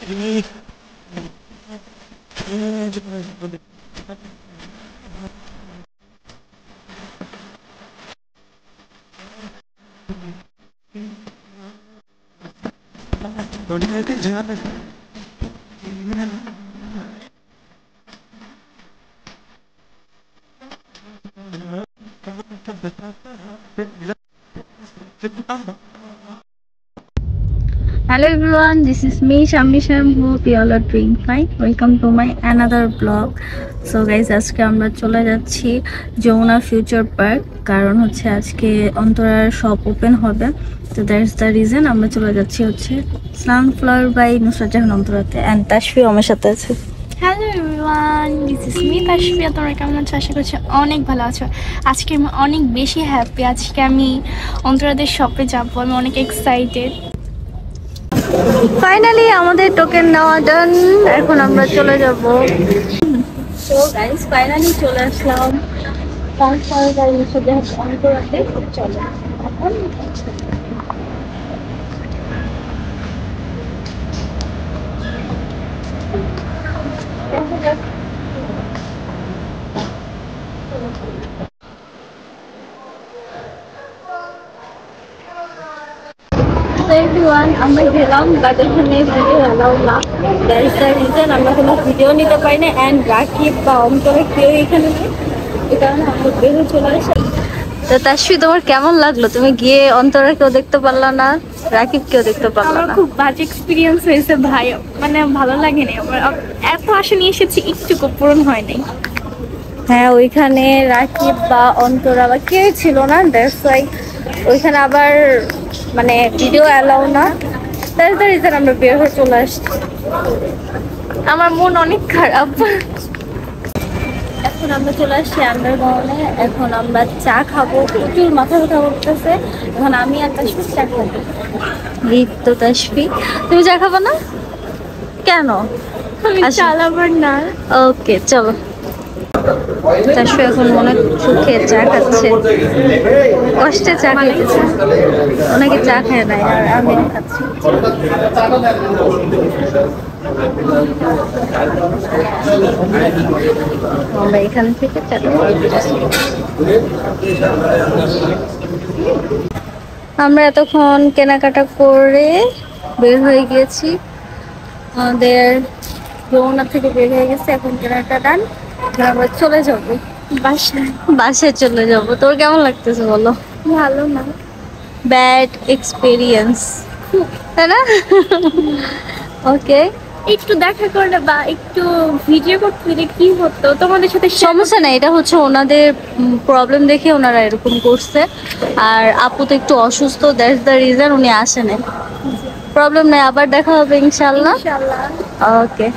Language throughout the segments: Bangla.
Hello everyone, this is me Shami Sham. Hope you all are doing fine. Welcome to my another vlog. So guys, আজকে আমরা চলে যাচ্ছি যমুনা ফিউচার পার্ক, কারণ হচ্ছে আজকে অন্তরার শপ ওপেন হবে। তো দ্যাটস দ্য রিজন আমরা চলে যাচ্ছি হচ্ছে সানফ্লাওয়ার বাই নুসরাত জাহান অন্তরাতে। অ্যান্ড তাশফি আমার সাথে আছে। Hello everyone, this is me Tashfia. তোমরা কেমন আছো? আশা করছি অনেক ভালো আছো। আজকে আমি অনেক বেশি হ্যাপি। আজকে আমি অন্তরাদের শপে যাবো, আমি অনেক এক্সাইটেড। ফাইনালি আমাদের টোকেন নেওয়া ডান, এখন আমরা চলে যাব। সো গাইস, ফাইনালি চলে আসলাম সানফ্লাওয়ার বাই নুসরাত জাহান অন্তরাতে। চলো এখন আমরা গেলাম, বাট এখানে ভিডিও অ্যালাউ না। দ্যাটস দ্য রিজন আমরা কোনো ভিডিও নিতে পারি না। অ্যান্ড রাকিব বা অন্তরে কেউ এখানে নেই, এই কারণে আমরা বেরো চলে আসি। তো তাশফি, তোমার কেমন লাগলো? তুমি গিয়ে অন্তরে কেউ দেখতে পারলা না, রাকিব কেউ দেখতে পারলা আমার না। খুব বাজে এক্সপিরিয়েন্স হয়েছে ভাই, মানে ভালো লাগেনি আমার। এত আশা নিয়ে এসেছি, একটুকু পূরণ হয় নাই। হ্যাঁ, ওইখানে রাকিব বা অন্তরা বা কেউ ছিল না। দ্যাটস ওয়াই ওইখানে আবার মানে ভিডিও অ্যালাউ না। দ্যাটস দ্য রিজন আমরা বের হয়ে চলে আসছি। আমার মন অনেক খারাপ। এখন আমরা চলে আসছি আন্ডারগ্রাউন্ডে। এখন আমরা চা খাবো, প্রচুর মাথা ব্যথা করতেছে। এখন আমি আর তাশফি চা খাবো। এই তো তাশফি, তুমি চা খাবো না কেন? আমি চালাবার না। ওকে চলো। তাশফি এখন মনে সুখে চা খাচ্ছে, কষ্টে চা খাইতেছে। অনেকে চা খায় না, আর আমি খাচ্ছি। আমরা এখান থেকে চা আমরা এতক্ষণ কেনাকাটা করে বের হয়ে গিয়েছি। আমাদের যমুনা থেকে বের হয়ে গেছে, এখন কেনাকাটা ডান। আমরা চলে যাবো বাসায় চলে যাবো। তোর কেমন লাগতেছে বলো? ভালো না, ব্যাড এক্সপিরিয়েন্স, তাই না? ওকে, একটু দেখা করলে বা একটু ভিডিও করতে দিলে কি হতো তোমাদের সাথে। সমস্যা নেই, এটা হচ্ছে ওনাদের প্রবলেম দেখে ওনারা এরকম করছে। আর আপু তো একটু অসুস্থ, দ্যাটস দ্য রিজন উনি আসেন। প্রবলেম নেই, আবার দেখা হবে ইনশাল্লাহ। ওকে।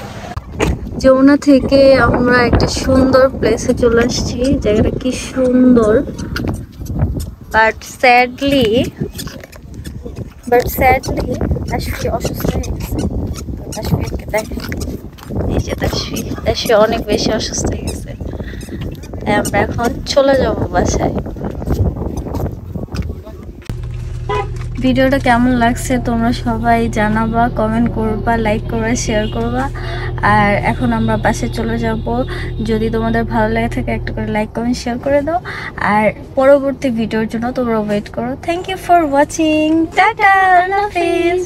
যমুনা থেকে আমরা একটা সুন্দর প্লেসে চলে আসছি। জায়গাটা কি সুন্দর, বাট স্যাডলি তাশফি অসুস্থ হয়ে গেছে। তাশফিকে দেখে, এই যে তাশফি অনেক বেশি অসুস্থ হয়ে গেছে। আমরা এখন চলে যাব বাসায়। ভিডিওটা কেমন লাগছে তোমরা সবাই জানাবা, কমেন্ট করবা, লাইক করবা, শেয়ার করবা। আর এখন আমরা বাসায় চলে যাব। যদি তোমাদের ভালো লাগে থাকে একটা করে লাইক কমেন্ট শেয়ার করে দাও। আর পরবর্তী ভিডিওর জন্য তোমরা ওয়েট করো। Thank you for watching. Tata, আল্লাহ হাফেজ।